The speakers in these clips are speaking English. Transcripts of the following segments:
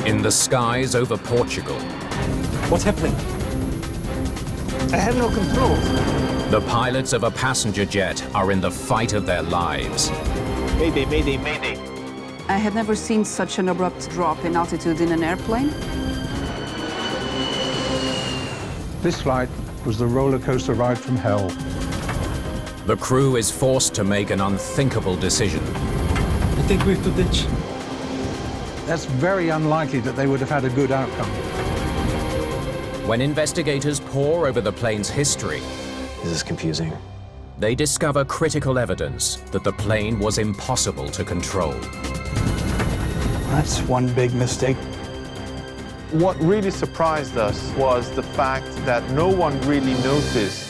In the skies over Portugal, What's happening? I have no control. the pilots of a passenger jet are in the fight of their lives. Mayday, mayday, mayday. I had never seen such an abrupt drop in altitude in an airplane. This flight was the roller coaster ride from hell. The crew is forced to make an unthinkable decision. I think we have to ditch. That's very unlikely that they would have had a good outcome. When investigators pore over the plane's history, This is confusing. they discover critical evidence that the plane was impossible to control. That's one big mistake. What really surprised us was the fact that no one really noticed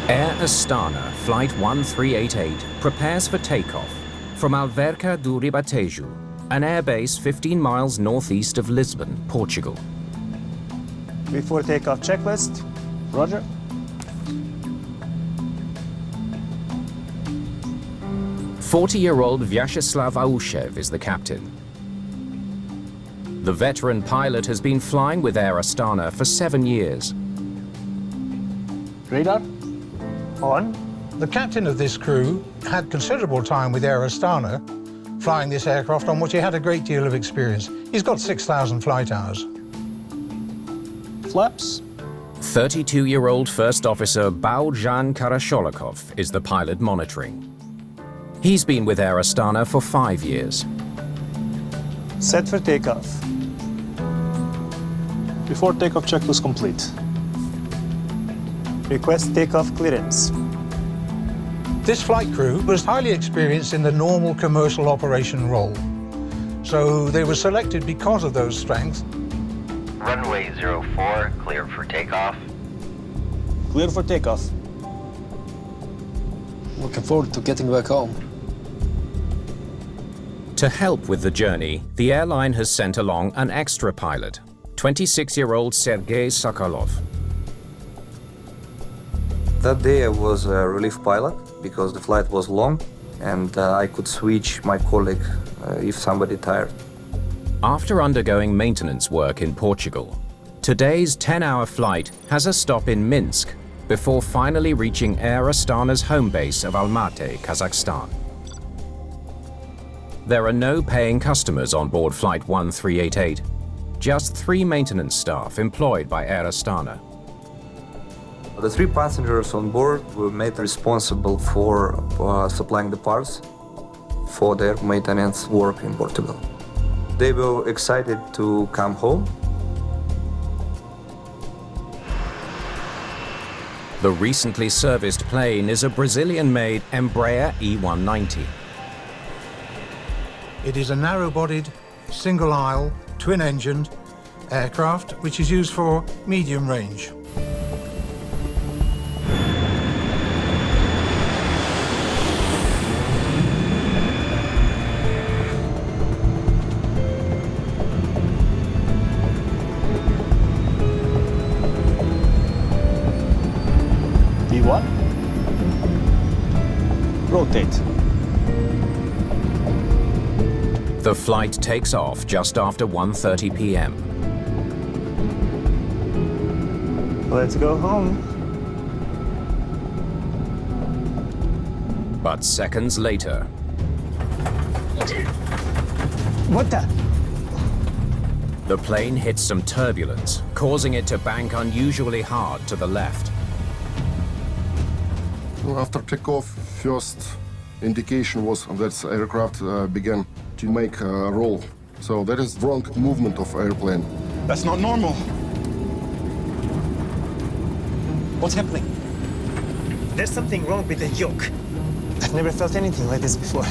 Air Astana Flight 1388 prepares for takeoff from Alverca do Ribatejo, an airbase 15 miles northeast of Lisbon, Portugal. Before takeoff checklist. Roger. "40-year-old Vyacheslav Aushev is the captain. The veteran pilot has been flying with Air Astana for 7 years. Radar. On. The captain of this crew had considerable time with Air Astana, flying this aircraft on which he had a great deal of experience. He's got 6,000 flight hours. Flaps. 32-year-old First Officer Baujan Karasholikov is the pilot monitoring. He's been with Air Astana for 5 years. Set for takeoff. Before takeoff checklist complete. Request takeoff clearance. This flight crew was highly experienced in the normal commercial operation role. So they were selected because of those strengths. Runway 04, clear for takeoff. Clear for takeoff. Looking forward to getting back home. To help with the journey, the airline has sent along an extra pilot, 26-year-old Sergei Sokolov. That day I was a relief pilot because the flight was long and I could switch my colleague if somebody tired. After undergoing maintenance work in Portugal, today's 10-hour flight has a stop in Minsk before finally reaching Air Astana's home base of Almaty, Kazakhstan. There are no paying customers on board Flight 1388, just 3 maintenance staff employed by Air Astana. The 3 passengers on board were made responsible for supplying the parts for their maintenance work in Portugal. They were excited to come home. The recently serviced plane is a Brazilian-made Embraer E190. It is a narrow-bodied, single-aisle, twin-engined aircraft which is used for medium range. D1. Rotate. The flight takes off just after 1:30 p.m. Let's go home. But seconds later, What the? the plane hits some turbulence, causing it to bank unusually hard to the left. After takeoff, first indication was that the aircraft began to make a roll. So that is wrong movement of airplane. That's not normal. What's happening? There's something wrong with the yoke. I've never felt anything like this before.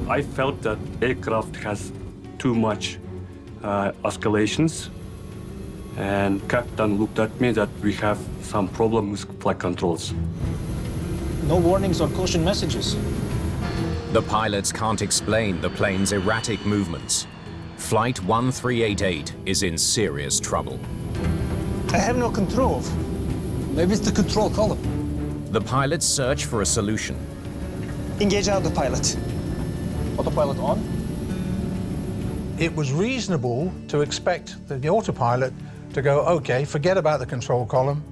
I felt that aircraft has too much oscillations, and captain looked at me that we have some problem with flight controls. No warnings or caution messages. The pilots can't explain the plane's erratic movements. Flight 1388 is in serious trouble. I have no control. Maybe it's the control column. The pilots search for a solution. Engage autopilot. Autopilot on. It was reasonable to expect the autopilot to go, okay, forget about the control column.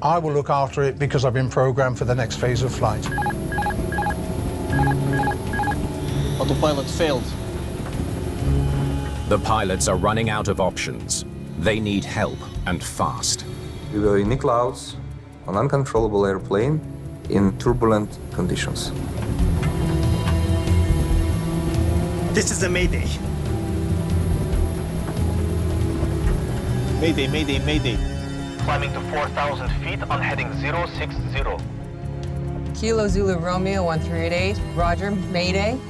I will look after it because I've been programmed for the next phase of flight. Autopilot failed. The pilots are running out of options. They need help, and fast. We were in the clouds, on uncontrollable airplane, in turbulent conditions. This is a mayday. Mayday, mayday, mayday. Climbing to 4,000 feet on heading 060. Kilo Zulu Romeo 1388, Roger, Mayday.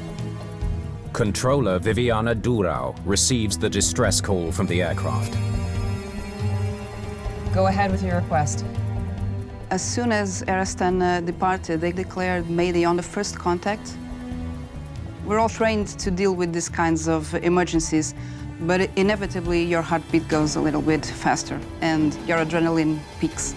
Controller Viviana Durao receives the distress call from the aircraft. Go ahead with your request. As soon as Air Astana departed, they declared Mayday on the first contact. We're all trained to deal with these kinds of emergencies, but inevitably your heartbeat goes a little bit faster and your adrenaline peaks.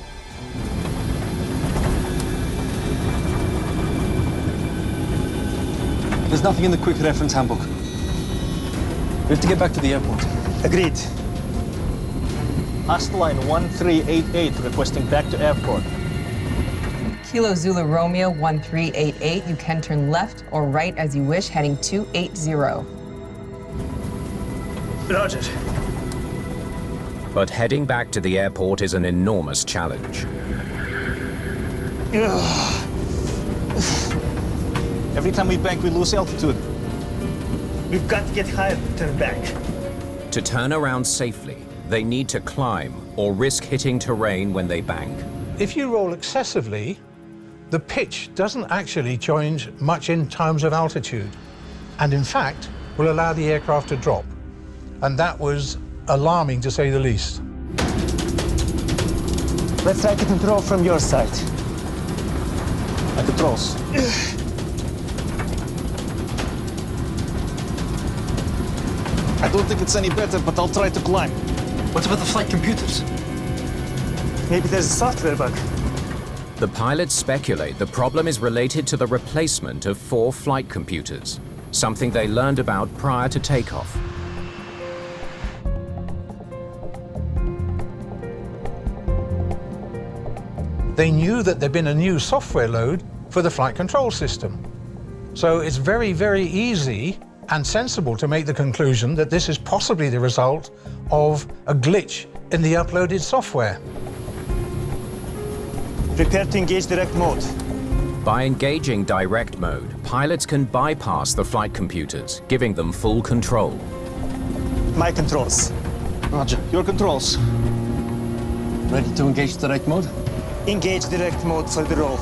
There's nothing in the quick reference handbook. We have to get back to the airport. Agreed. Astline 1388 requesting back to airport. Kilo Zulu Romeo 1388, you can turn left or right as you wish, heading 280. Roger. But heading back to the airport is an enormous challenge. Every time we bank, we lose altitude. We've got to get higher to turn back. To turn around safely, they need to climb or risk hitting terrain when they bank. If you roll excessively, the pitch doesn't actually change much in terms of altitude, and in fact will allow the aircraft to drop. And that was alarming, to say the least. Let's try to control from your side. My controls. I don't think it's any better, but I'll try to climb. What about the flight computers? Maybe there's a software bug. The pilots speculate the problem is related to the replacement of 4 flight computers, something they learned about prior to takeoff. They knew that there'd been a new software load for the flight control system. So it's very, very easy and sensible to make the conclusion that this is possibly the result of a glitch in the uploaded software. Prepare to engage direct mode. By engaging direct mode, pilots can bypass the flight computers, giving them full control. My controls. Roger, your controls. Ready to engage direct mode? Engage direct mode for the roll.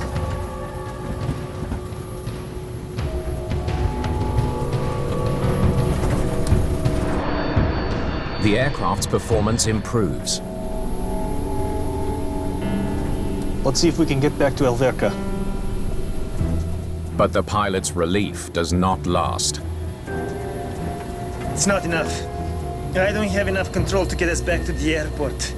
The aircraft's performance improves. Let's see if we can get back to Alverca. But the pilot's relief does not last. It's not enough. I don't have enough control to get us back to the airport.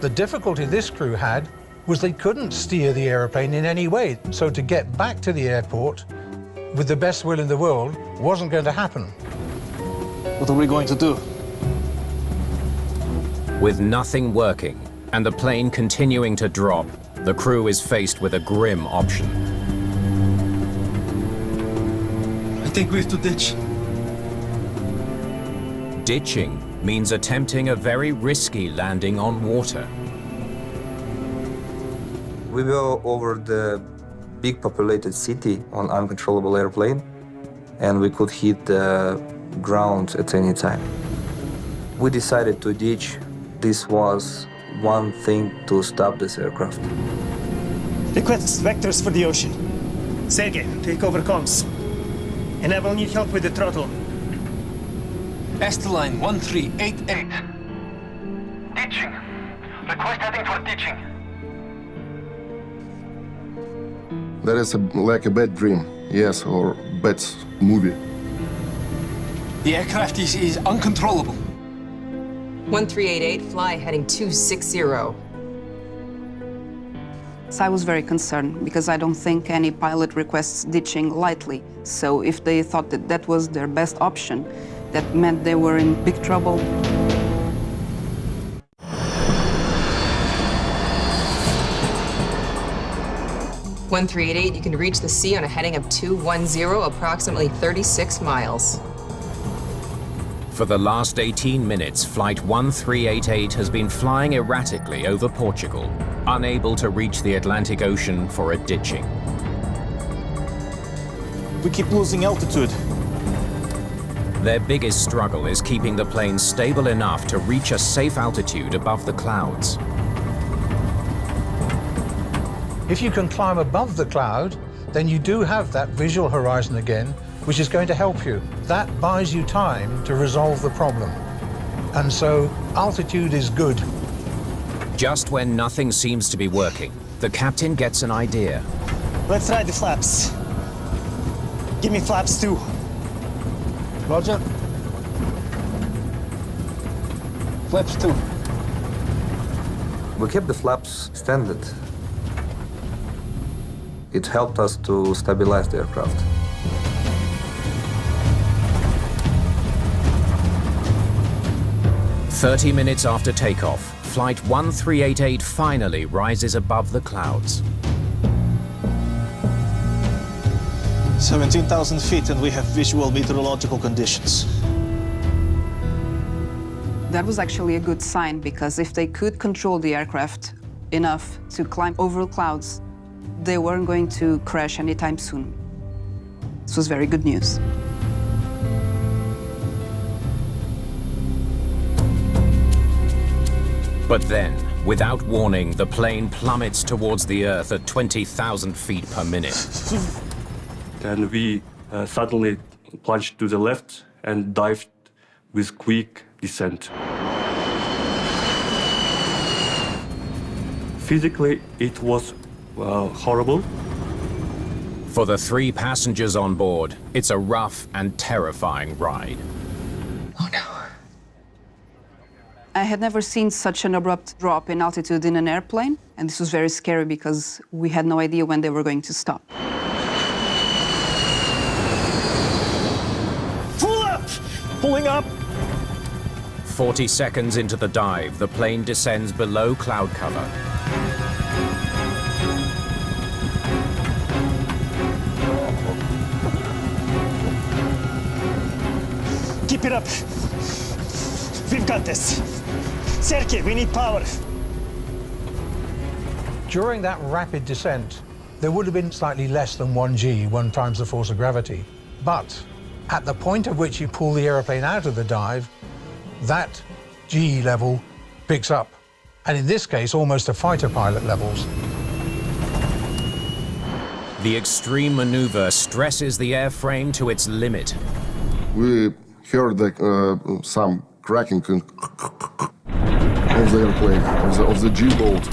The difficulty this crew had was they couldn't steer the airplane in any way. So to get back to the airport with the best will in the world wasn't going to happen. What are we going to do? With nothing working and the plane continuing to drop, the crew is faced with a grim option. I think we have to ditch. Ditching means attempting a very risky landing on water. We were over the big populated city on uncontrollable airplane, and we could hit the ground at any time. We decided to ditch. This was one thing to stop this aircraft. Request vectors for the ocean. Sergey, take over comms. And I will need help with the throttle. Astline 1388. Request heading for ditching. That is like a bad dream, yes, or bad movie. The aircraft is uncontrollable. 1388, fly heading 260. So I was very concerned because I don't think any pilot requests ditching lightly. So if they thought that that was their best option, that meant they were in big trouble. 1388, you can reach the sea on a heading of 210, approximately 36 miles. For the last 18 minutes, Flight 1388 has been flying erratically over Portugal, unable to reach the Atlantic Ocean for a ditching. We keep losing altitude. Their biggest struggle is keeping the plane stable enough to reach a safe altitude above the clouds. If you can climb above the cloud, then you do have that visual horizon again, which is going to help you. That buys you time to resolve the problem. And so altitude is good. Just when nothing seems to be working, the captain gets an idea. Let's try the flaps. Give me flaps too. Roger. Flaps 2. We kept the flaps extended. It helped us to stabilize the aircraft. "30 minutes after takeoff, Flight 1388 finally rises above the clouds. 17,000 feet and we have visual meteorological conditions. That was actually a good sign because if they could control the aircraft enough to climb over clouds, they weren't going to crash anytime soon. This was very good news. But then, without warning, the plane plummets towards the Earth at 20,000 feet per minute. Then we suddenly plunged to the left and dived with quick descent. Physically, it was horrible. For the 3 passengers on board, it's a rough and terrifying ride. Oh no. I had never seen such an abrupt drop in altitude in an airplane, and this was very scary because we had no idea when they were going to stop. Full up! Pulling up! 40 seconds into the dive, the plane descends below cloud cover. Keep it up. We've got this. Sergei, we need power. During that rapid descent, there would have been slightly less than 1G, 1 times the force of gravity. But at the point at which you pull the airplane out of the dive, that G level picks up. And in this case, almost to fighter pilot levels. The extreme maneuver stresses the airframe to its limit. We heard some cracking of the airplane, of the G-bolt.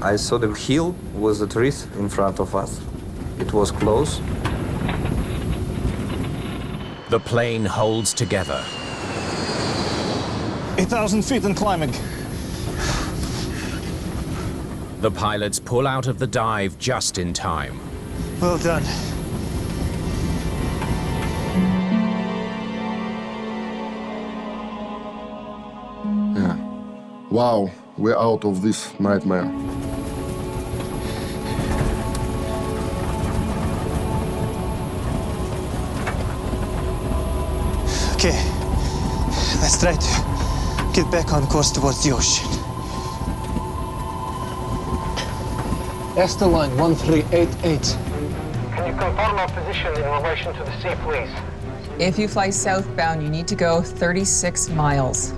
I saw the hill with the trees in front of us. It was close. The plane holds together. 8,000 feet and climbing. The pilots pull out of the dive just in time. Well done. Yeah. Wow, we're out of this nightmare. Okay, let's try to get back on course towards the ocean. Esta line 1388. Can you confirm our position in relation to the sea, please? If you fly southbound, you need to go 36 miles.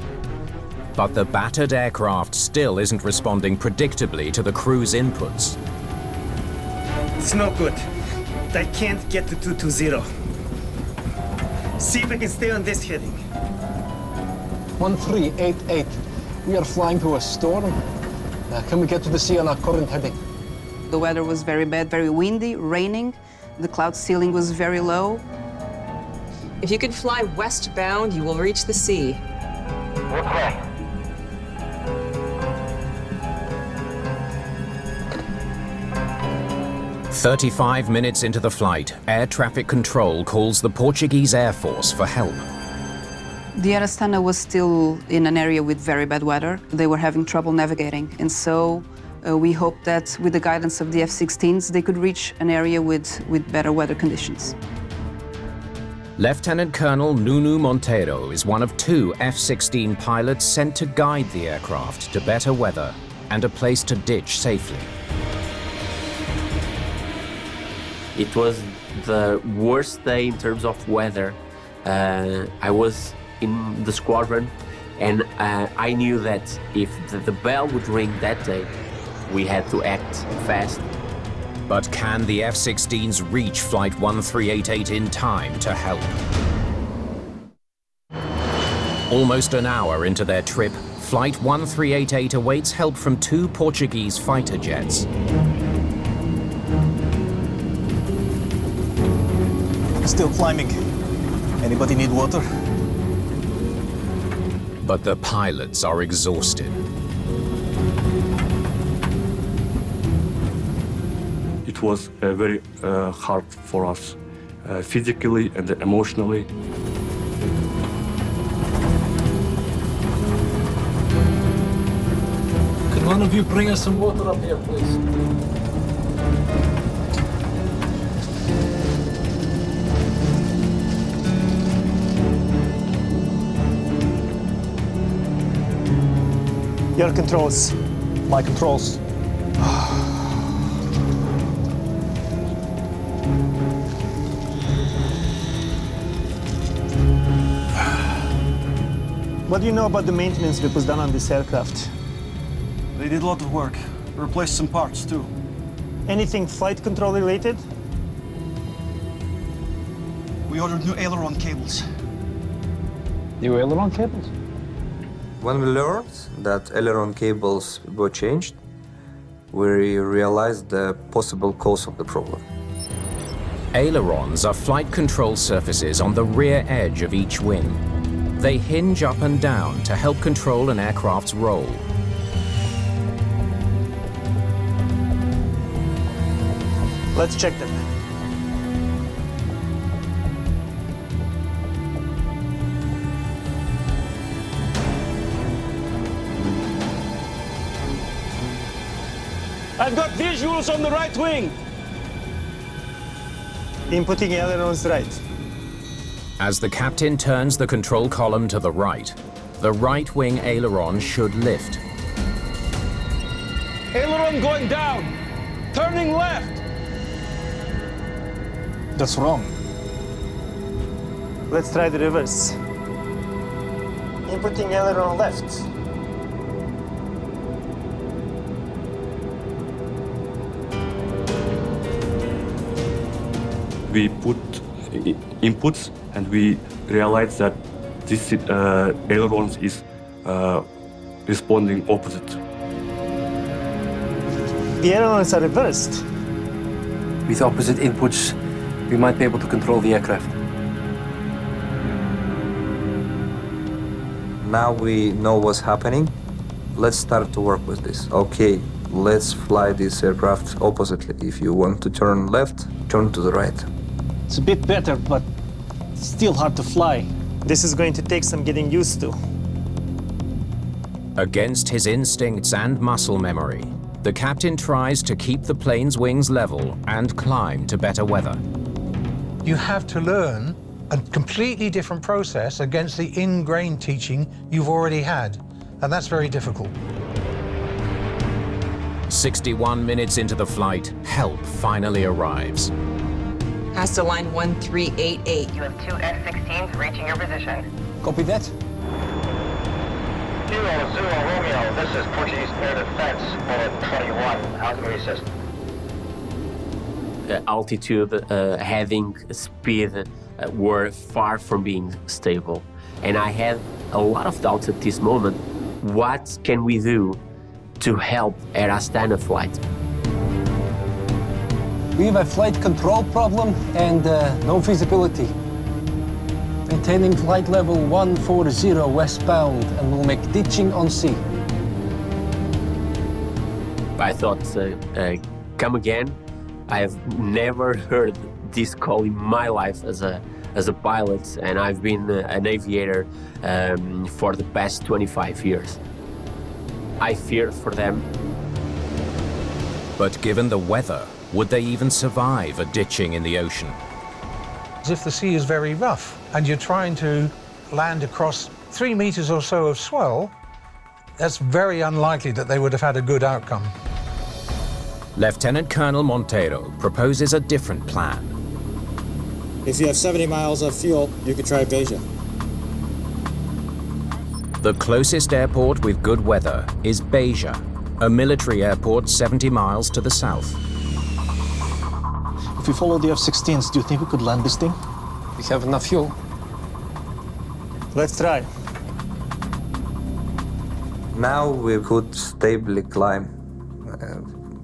But the battered aircraft still isn't responding predictably to the crew's inputs. It's no good. I can't get to 220. See if I can stay on this heading. 1388. We are flying through a storm. Can we get to the sea on our current heading? The weather was very bad, very windy, raining. The cloud ceiling was very low. If you can fly westbound, you will reach the sea. Okay. "35 minutes into the flight, air traffic control calls the Portuguese Air Force for help. The Air Astana was still in an area with very bad weather. They were having trouble navigating, and so we hoped that with the guidance of the F-16s, they could reach an area with better weather conditions. Lieutenant Colonel Nuno Monteiro is one of 2 F-16 pilots sent to guide the aircraft to better weather and a place to ditch safely. It was the worst day in terms of weather. I was in the squadron, and I knew that if the bell would ring that day, we had to act fast. But can the F-16s reach Flight 1388 in time to help? Almost an hour into their trip, Flight 1388 awaits help from 2 Portuguese fighter jets. Still climbing. Anybody need water? But the pilots are exhausted. It was very hard for us, physically and emotionally. Could one of you bring us some water up here, please? Your controls. My controls. What do you know about the maintenance that was done on this aircraft? They did a lot of work. Replaced some parts, too. Anything flight control related? We ordered new aileron cables. New aileron cables? When we learned that aileron cables were changed, we realized the possible cause of the problem. Ailerons are flight control surfaces on the rear edge of each wing. They hinge up and down to help control an aircraft's roll. Let's check them. I've got visuals on the right wing. Inputting ailerons right. As the captain turns the control column to the right wing aileron should lift. Aileron going down. Turning left. That's wrong. Let's try the reverse. Inputting aileron left. We put inputs and we realized that this aileron is responding opposite. The ailerons are reversed. With opposite inputs, we might be able to control the aircraft. Now we know what's happening. Let's start to work with this. Okay, let's fly this aircraft oppositely. If you want to turn left, turn to the right. It's a bit better, but still hard to fly. This is going to take some getting used to. Against his instincts and muscle memory, the captain tries to keep the plane's wings level and climb to better weather. You have to learn a completely different process against the ingrained teaching you've already had, and that's very difficult. 61 minutes into the flight, help finally arrives. Asta line 1388. You have 2 F-16s reaching your position. Copy that. Zulu Romeo, this is Portuguese Air Defense, bullet 21. How's the assist? Altitude, heading, speed were far from being stable. And I had a lot of doubts at this moment. What can we do to help Air Astana flight? We have a flight control problem and no visibility. Maintaining flight level 140 westbound, and we'll make ditching on sea. I thought, come again. I have never heard this call in my life as a pilot, and I've been an aviator for the past 25 years. I feared for them. But given the weather, would they even survive a ditching in the ocean? If the sea is very rough and you're trying to land across 3 meters or so of swell, that's very unlikely that they would have had a good outcome. Lieutenant Colonel Montero proposes a different plan. If you have 70 miles of fuel, you could try Beja. The closest airport with good weather is Beja, a military airport 70 miles to the south. If we follow the F-16s, do you think we could land this thing? We have enough fuel. Let's try. Now we could stably climb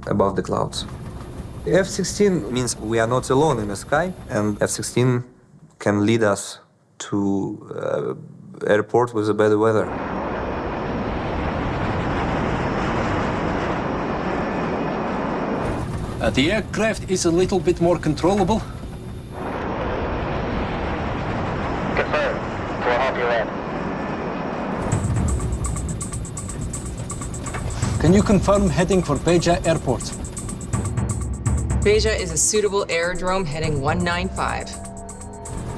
above the clouds. F-16 means we are not alone in the sky, and F-16 can lead us to airport with the better weather. The aircraft is a little bit more controllable. Confirmed. We'll help you land. Can you confirm heading for Beja Airport? Beja is a suitable aerodrome heading 195.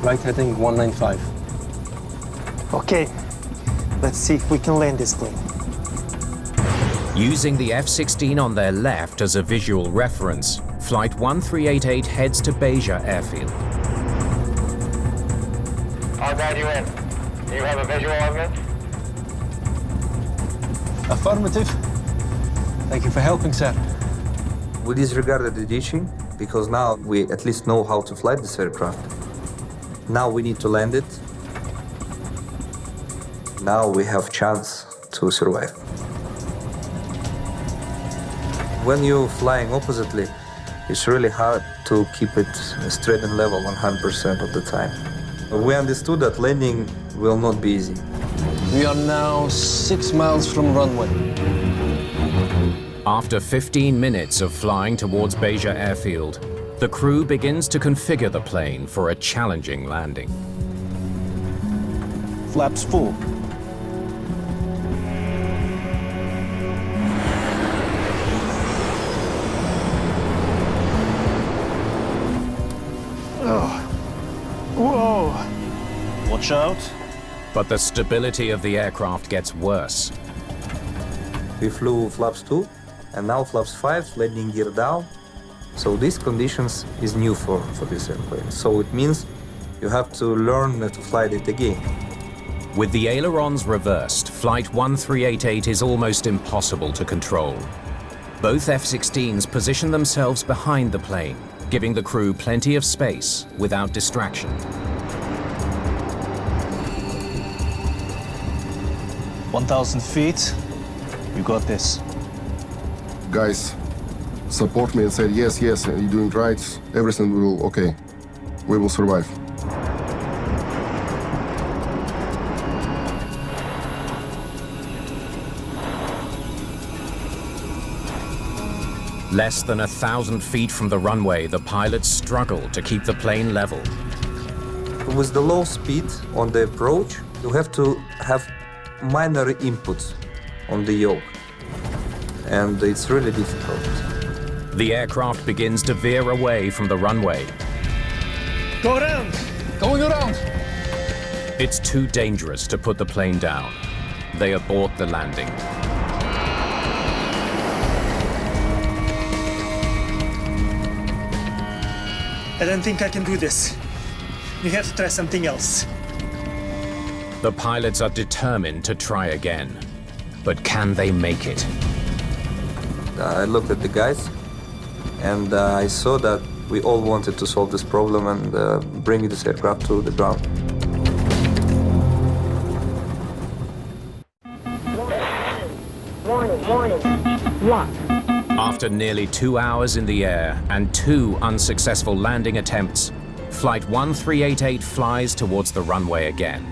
Right heading 195. Okay, let's see if we can land this plane. Using the F-16 on their left as a visual reference, Flight 1388 heads to Beja Airfield. I'll guide you in. Do you have a visual of it? Affirmative. Thank you for helping, sir. We disregarded the ditching because now we at least know how to fly this aircraft. Now we need to land it. Now we have chance to survive. When you're flying oppositely, it's really hard to keep it straight and level 100% of the time. We understood that landing will not be easy. We are now 6 miles from runway. After 15 minutes of flying towards Beja Airfield, the crew begins to configure the plane for a challenging landing. Flaps full. Whoa! Watch out. But the stability of the aircraft gets worse. We flew flaps 2 and now flaps 5, landing gear down. So these conditions is new for this airplane. So it means you have to learn to fly it again. With the ailerons reversed, Flight 1388 is almost impossible to control. Both F-16s position themselves behind the plane, giving the crew plenty of space without distraction. 1,000 feet. You got this. Guys, support me and said, yes, yes, you're doing right. Everything will okay. We will survive. Less than 1,000 feet from the runway, the pilots struggle to keep the plane level. With the low speed on the approach, you have to have minor inputs on the yoke. And it's really difficult. The aircraft begins to veer away from the runway. Go around! Going around! It's too dangerous to put the plane down. They abort the landing. I don't think I can do this. We have to try something else. The pilots are determined to try again. But can they make it? I looked at the guys and I saw that we all wanted to solve this problem and bring this aircraft to the ground. After nearly 2 hours in the air and 2 unsuccessful landing attempts, Flight 1388 flies towards the runway again.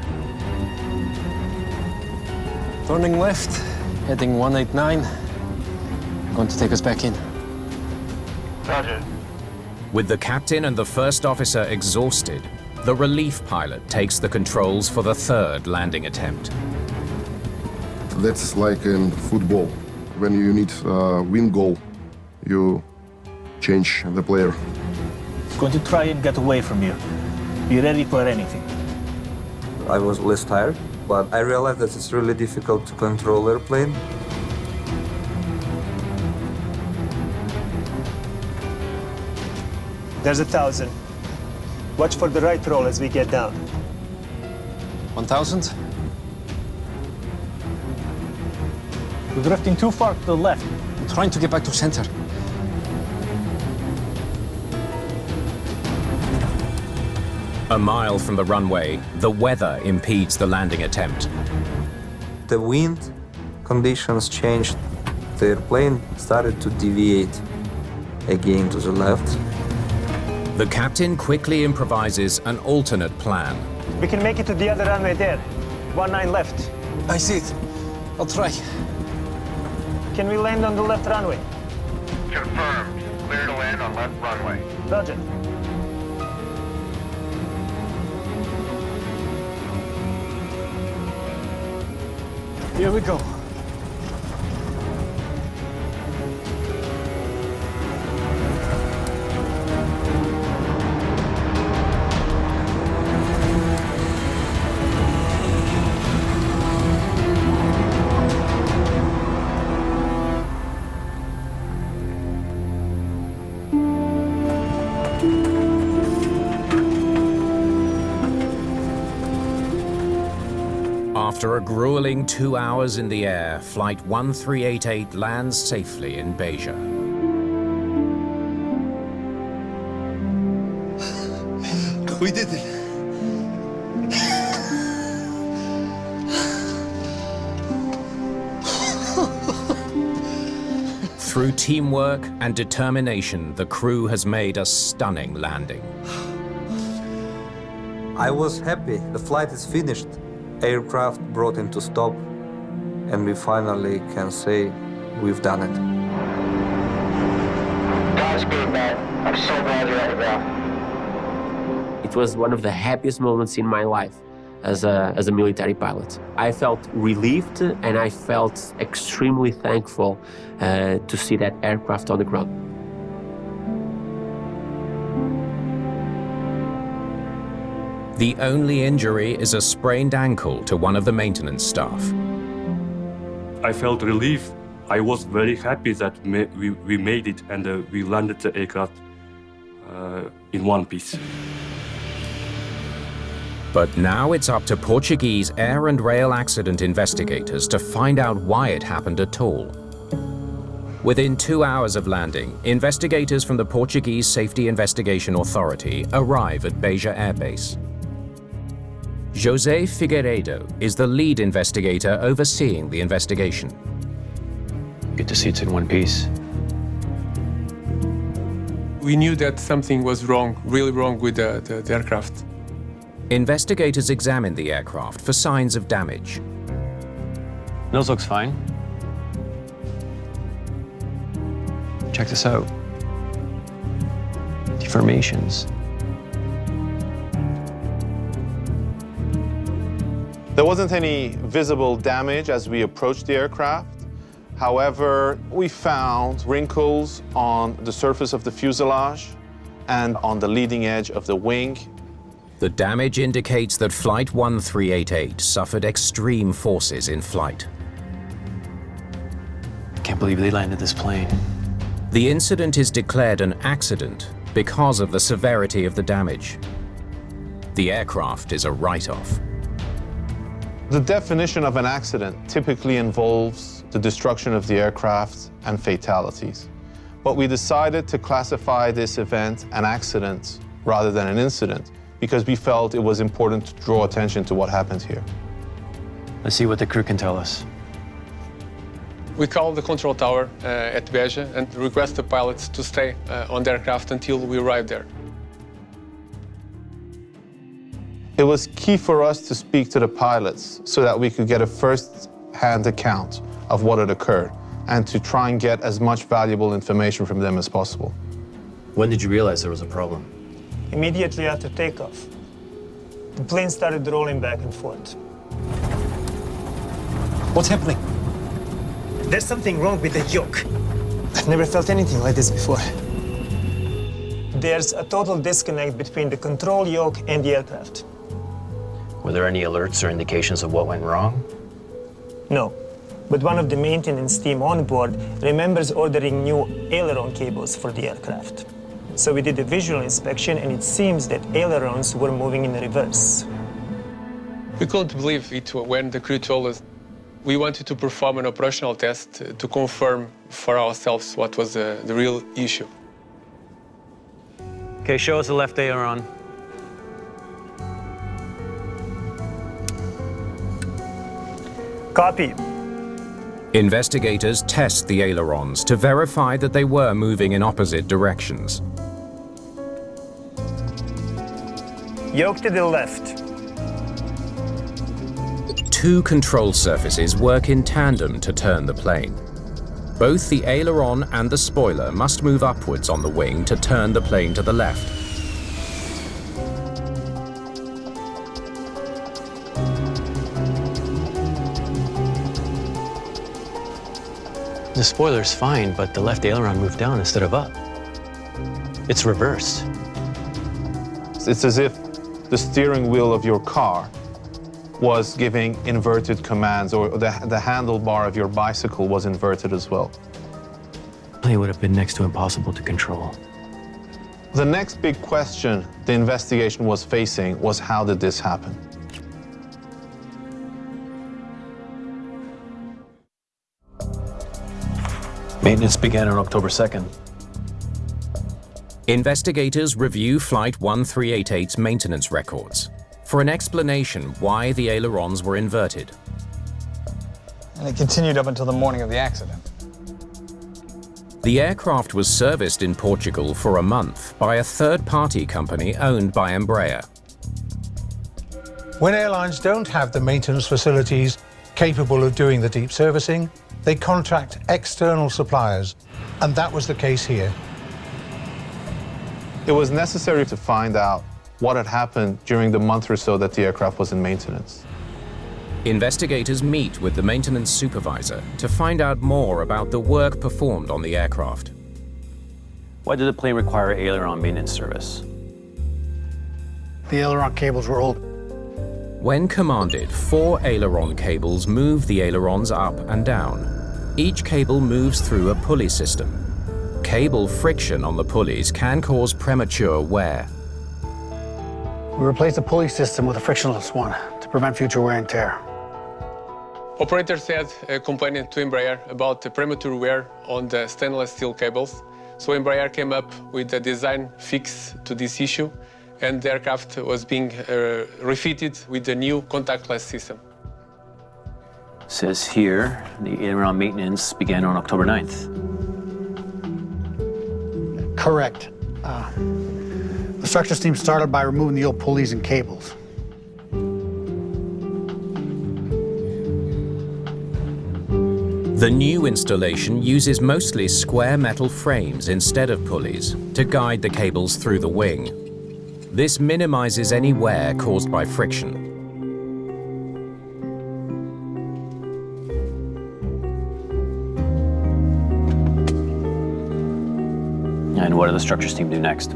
Turning left, heading 189. Going to take us back in. Roger. With the captain and the first officer exhausted, the relief pilot takes the controls for the 3rd landing attempt. That's like in football. When you need a win goal, you change the player. Going to try and get away from you. Be ready for anything. I was less tired, but I realized that it's really difficult to control airplane. There's 1,000. Watch for the right roll as we get down. 1,000. We're drifting too far to the left. I'm trying to get back to center. A mile from the runway, the weather impedes the landing attempt. The wind conditions changed. The airplane started to deviate again to the left. The captain quickly improvises an alternate plan. We can make it to the other runway there. 19 left. I see it. I'll try. Can we land on the left runway? Confirmed. Clear to land on left runway. Roger. Here we go. After a grueling 2 hours in the air, Flight 1388 lands safely in Beja. We did it. Through teamwork and determination, the crew has made a stunning landing. I was happy. The flight is finished. Aircraft brought into stop, and we finally can say we've done it. Godspeed, man. I'm so glad you're on the ground. It was one of the happiest moments in my life as a military pilot. I felt relieved and I felt extremely thankful to see that aircraft on the ground. The only injury is a sprained ankle to one of the maintenance staff. I felt relief. I was very happy that we made it and we landed the aircraft in one piece. But now it's up to Portuguese air and rail accident investigators to find out why it happened at all. Within 2 hours of landing, investigators from the Portuguese Safety Investigation Authority arrive at Beja Air Base. José Figueiredo is the lead investigator overseeing the investigation. Good to see it's in one piece. We knew that something was wrong, really wrong with the aircraft. Investigators examine the aircraft for signs of damage. Nose looks fine. Check this out. Deformations. There wasn't any visible damage as we approached the aircraft. However, we found wrinkles on the surface of the fuselage and on the leading edge of the wing. The damage indicates that Flight 1388 suffered extreme forces in flight. I can't believe they landed this plane. The incident is declared an accident because of the severity of the damage. The aircraft is a write-off. The definition of an accident typically involves the destruction of the aircraft and fatalities. But we decided to classify this event an accident rather than an incident because we felt it was important to draw attention to what happened here. Let's see what the crew can tell us. We called the control tower at Beja and request the pilots to stay on the aircraft until we arrived there. It was key for us to speak to the pilots so that we could get a first-hand account of what had occurred and to try and get as much valuable information from them as possible. When did you realize there was a problem? Immediately after takeoff, the plane started rolling back and forth. What's happening? There's something wrong with the yoke. I've never felt anything like this before. There's a total disconnect between the control yoke and the aircraft. Were there any alerts or indications of what went wrong? No, but one of the maintenance team on board remembers ordering new aileron cables for the aircraft. So we did a visual inspection, and it seems that ailerons were moving in reverse. We couldn't believe it when the crew told us. We wanted to perform an operational test to confirm for ourselves what was the real issue. Okay, show us the left aileron. Copy. Investigators test the ailerons to verify that they were moving in opposite directions. Yoke to the left. Two control surfaces work in tandem to turn the plane. Both the aileron and the spoiler must move upwards on the wing to turn the plane to the left. The spoiler's fine, but the left aileron moved down instead of up. It's reversed. It's as if the steering wheel of your car was giving inverted commands, or the handlebar of your bicycle was inverted as well. It would have been next to impossible to control. The next big question the investigation was facing was, how did this happen? Maintenance began on October 2nd. Investigators review Flight 1388's maintenance records for an explanation why the ailerons were inverted. And it continued up until the morning of the accident. The aircraft was serviced in Portugal for a month by a third-party company owned by Embraer. When airlines don't have the maintenance facilities capable of doing the deep servicing, they contract external suppliers, and that was the case here. It was necessary to find out what had happened during the month or so that the aircraft was in maintenance. Investigators meet with the maintenance supervisor to find out more about the work performed on the aircraft. Why did the plane require aileron maintenance service? The aileron cables were old. When commanded, 4 aileron cables move the ailerons up and down. Each cable moves through a pulley system. Cable friction on the pulleys can cause premature wear. We replaced the pulley system with a frictionless one to prevent future wear and tear. Operators had complained to Embraer about the premature wear on the stainless steel cables. So Embraer came up with a design fix to this issue, and the aircraft was being refitted with the new contactless system. Says here, the aileron maintenance began on October 9th. Correct. The structures team started by removing the old pulleys and cables. The new installation uses mostly square metal frames instead of pulleys to guide the cables through the wing. This minimizes any wear caused by friction. And what did the structures team do next?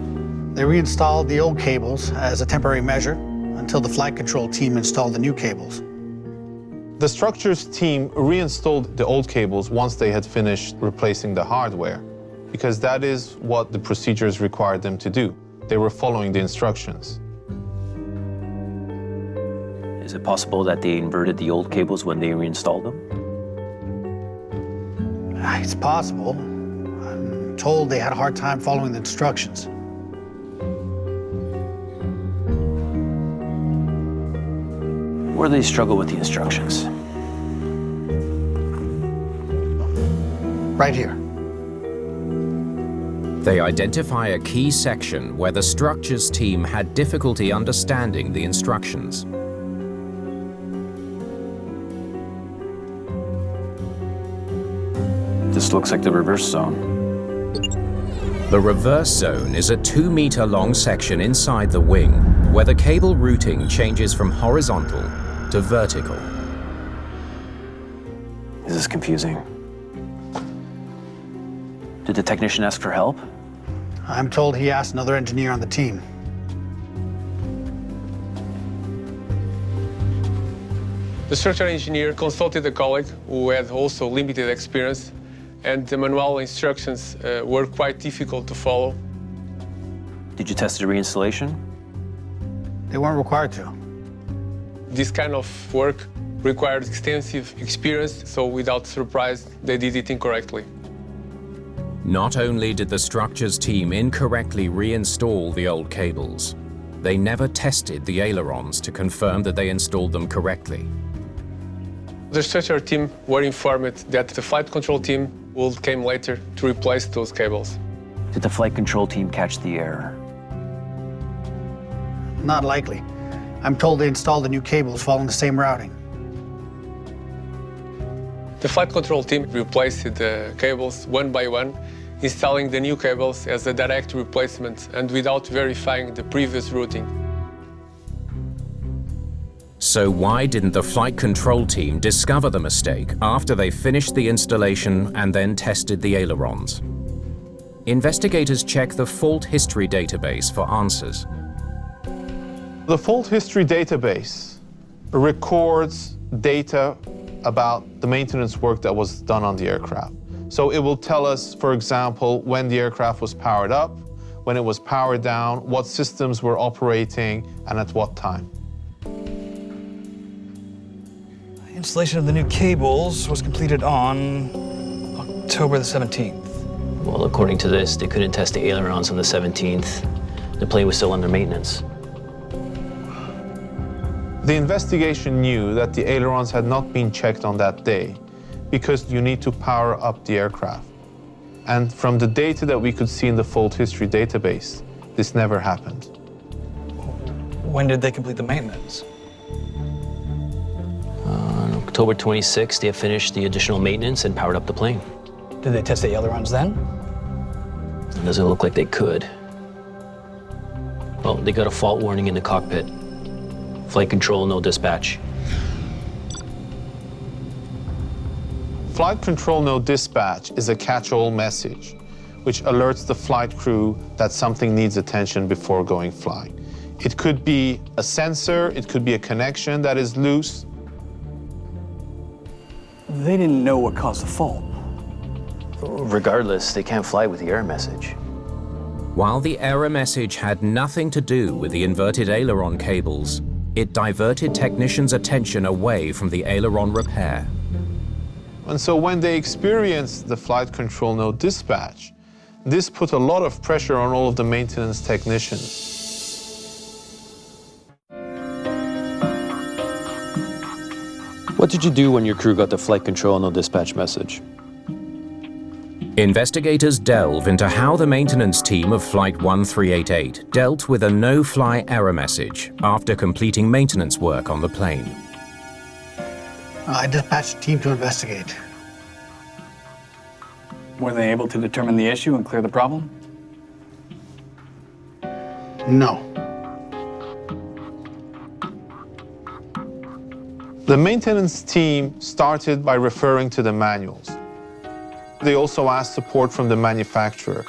They reinstalled the old cables as a temporary measure until the flight control team installed the new cables. The structures team reinstalled the old cables once they had finished replacing the hardware, because that is what the procedures required them to do. They were following the instructions. Is it possible that they inverted the old cables when they reinstalled them? It's possible. I'm told they had a hard time following the instructions. Where do they struggle with the instructions? Right here. They identify a key section where the structures team had difficulty understanding the instructions. This looks like the reverse zone. The reverse zone is a 2-meter-long section inside the wing where the cable routing changes from horizontal to vertical. This is confusing. Did the technician ask for help? I'm told he asked another engineer on the team. The structural engineer consulted a colleague who had also limited experience, and the manual instructions were quite difficult to follow. Did you test the reinstallation? They weren't required to. This kind of work required extensive experience, so without surprise, they did it incorrectly. Not only did the structures team incorrectly reinstall the old cables, they never tested the ailerons to confirm that they installed them correctly. The structure team were informed that the flight control team would come later to replace those cables. Did the flight control team catch the error? Not likely. I'm told they installed the new cables following the same routing. The flight control team replaced the cables one by one, installing the new cables as a direct replacement and without verifying the previous routing. So why didn't the flight control team discover the mistake after they finished the installation and then tested the ailerons? Investigators check the fault history database for answers. The fault history database records data about the maintenance work that was done on the aircraft. So it will tell us, for example, when the aircraft was powered up, when it was powered down, what systems were operating, and at what time. Installation of the new cables was completed on October the 17th. Well, according to this, they couldn't test the ailerons on the 17th. The plane was still under maintenance. The investigation knew that the ailerons had not been checked on that day because you need to power up the aircraft. And from the data that we could see in the fault history database, this never happened. When did they complete the maintenance? On October 26th, they have finished the additional maintenance and powered up the plane. Did they test the ailerons then? It doesn't look like they could. Well, they got a fault warning in the cockpit. Flight control, no dispatch. Flight control no dispatch is a catch-all message which alerts the flight crew that something needs attention before going flying. It could be a sensor, it could be a connection that is loose. They didn't know what caused the fault. Regardless, they can't fly with the error message. While the error message had nothing to do with the inverted aileron cables, it diverted technicians' attention away from the aileron repair. And so when they experienced the flight control no dispatch, this put a lot of pressure on all of the maintenance technicians. What did you do when your crew got the flight control no dispatch message? Investigators delve into how the maintenance team of Flight 1388 dealt with a no-fly error message after completing maintenance work on the plane. I dispatched a team to investigate. Were they able to determine the issue and clear the problem? No. The maintenance team started by referring to the manuals. They also asked support from the manufacturer.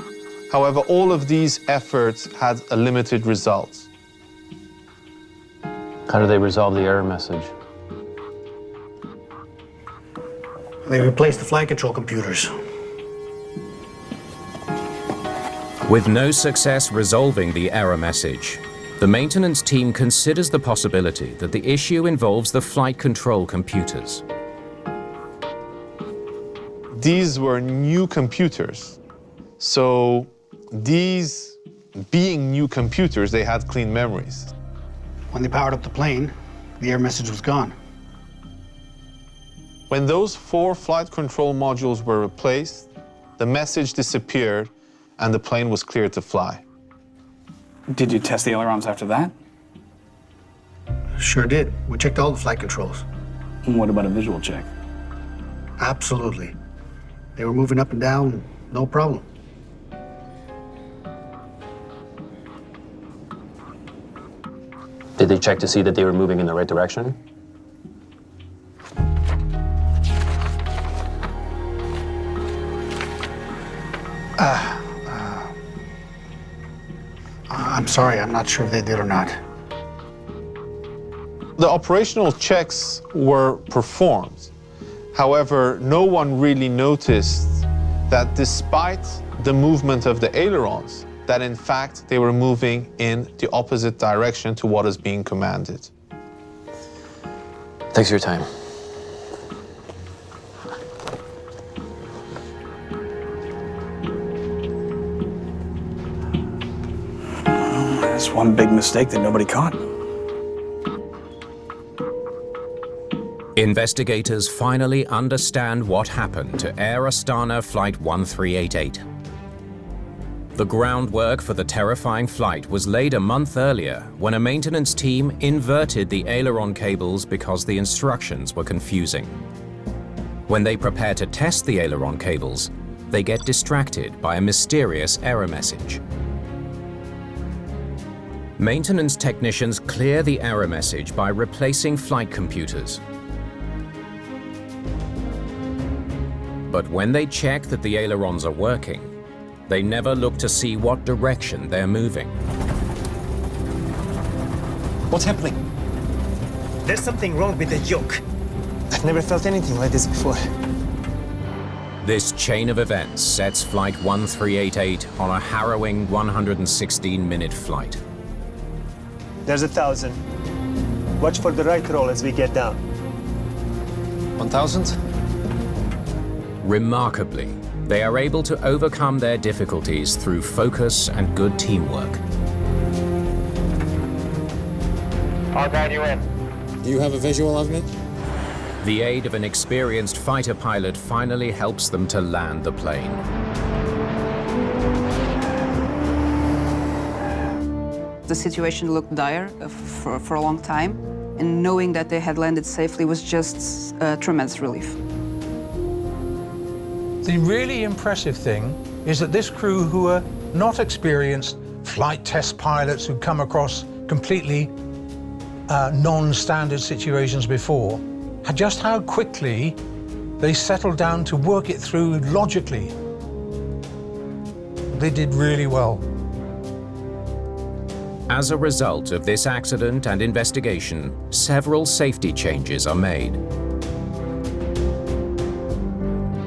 However, all of these efforts had a limited result. How did they resolve the error message? They replaced the flight control computers. With no success resolving the error message, the maintenance team considers the possibility that the issue involves the flight control computers. These were new computers. So these being new computers, they had clean memories. When they powered up the plane, the error message was gone. When those 4 flight control modules were replaced, the message disappeared and the plane was cleared to fly. Did you test the ailerons after that? Sure did. We checked all the flight controls. And what about a visual check? Absolutely. They were moving up and down, no problem. Did they check to see that they were moving in the right direction? I'm sorry, I'm not sure if they did or not. The operational checks were performed. However, no one really noticed that despite the movement of the ailerons, that in fact they were moving in the opposite direction to what is being commanded. Thanks for your time. That's one big mistake that nobody caught. Investigators finally understand what happened to Air Astana Flight 1388. The groundwork for the terrifying flight was laid a month earlier when a maintenance team inverted the aileron cables because the instructions were confusing. When they prepare to test the aileron cables, they get distracted by a mysterious error message. Maintenance technicians clear the error message by replacing flight computers. But when they check that the ailerons are working, they never look to see what direction they're moving. What's happening? There's something wrong with the yoke. I've never felt anything like this before. This chain of events sets Flight 1388 on a harrowing 116-minute flight. There's 1,000. Watch for the right roll as we get down. 1,000? Remarkably, they are able to overcome their difficulties through focus and good teamwork. I'll guide you in. Do you have a visual of me? The aid of an experienced fighter pilot finally helps them to land the plane. The situation looked dire for a long time, and knowing that they had landed safely was just a tremendous relief. The really impressive thing is that this crew, who are not experienced flight test pilots who come across completely non-standard situations before, just how quickly they settled down to work it through logically. They did really well. As a result of this accident and investigation, several safety changes are made.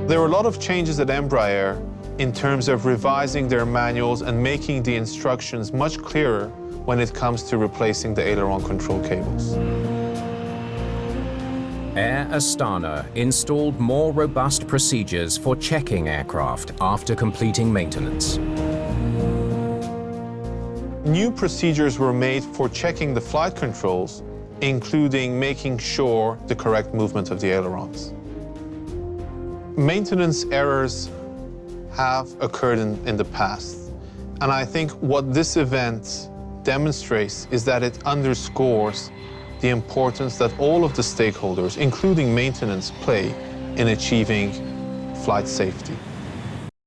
There were a lot of changes at Embraer in terms of revising their manuals and making the instructions much clearer when it comes to replacing the aileron control cables. Air Astana installed more robust procedures for checking aircraft after completing maintenance. New procedures were made for checking the flight controls, including making sure the correct movement of the ailerons. Maintenance errors have occurred in the past, and I think what this event demonstrates is that it underscores the importance that all of the stakeholders, including maintenance, play in achieving flight safety.